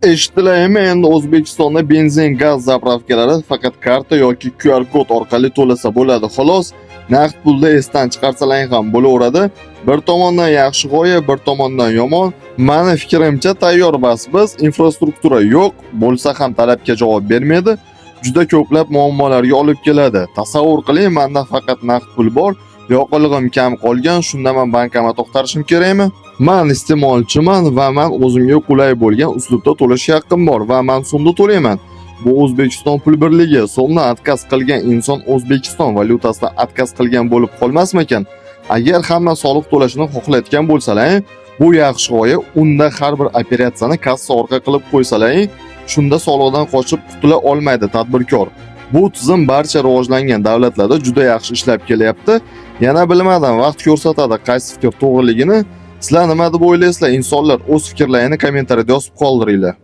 Eshitilaymi, endi O'zbekistonda benzin, gaz zapravkalari faqat karta yoki QR kod orqali to'lasa bo'ladi xolos. Naqd pulda esdan chiqarsalang ham bo'laveradi. Bir tomondan yaxshi g'oya, bir tomondan yomon. Meni fikrimcha tayyor bas biz, infrastruktura yo'q, bo'lsa ham talabga javob bermaydi. Juda ko'plab muammolarga olib keladi. Tasavvur qiling, menda faqat naqd pul bor, yoqilg'im kam qolgan, shunda men bankomat to'xtarishim kerakmi? Men iste'molchiman va men o'zimga qulay bo'lgan uslubda to'lashga haqqim bor va men so'mda to'layman. Bu O'zbekiston pul birligi. So'mdan atkaz qilgan inson O'zbekiston valyutasidan atkaz qilgan bo'lib qolmasmikan? Agar hamma soliq to'lashni xohlayotgan bo'lsalar, bu yaxshi g'oya. Unda har bir operatsiyani kassa orqa qilib qo'ysalar, shunda soliqdan qochib qutula olmaydi tadbirkor. Bu tizim barcha rivojlangan davlatlarda juda yaxshi ishlab kelyapti. Yana bilmadim, vaqt ko'rsatadi qaysi fikr to'g'riligini. Sizlar nima deb o'ylaysizlar? Insonlar o'z fikrlarini kommentariyada yozib qoldiringlar.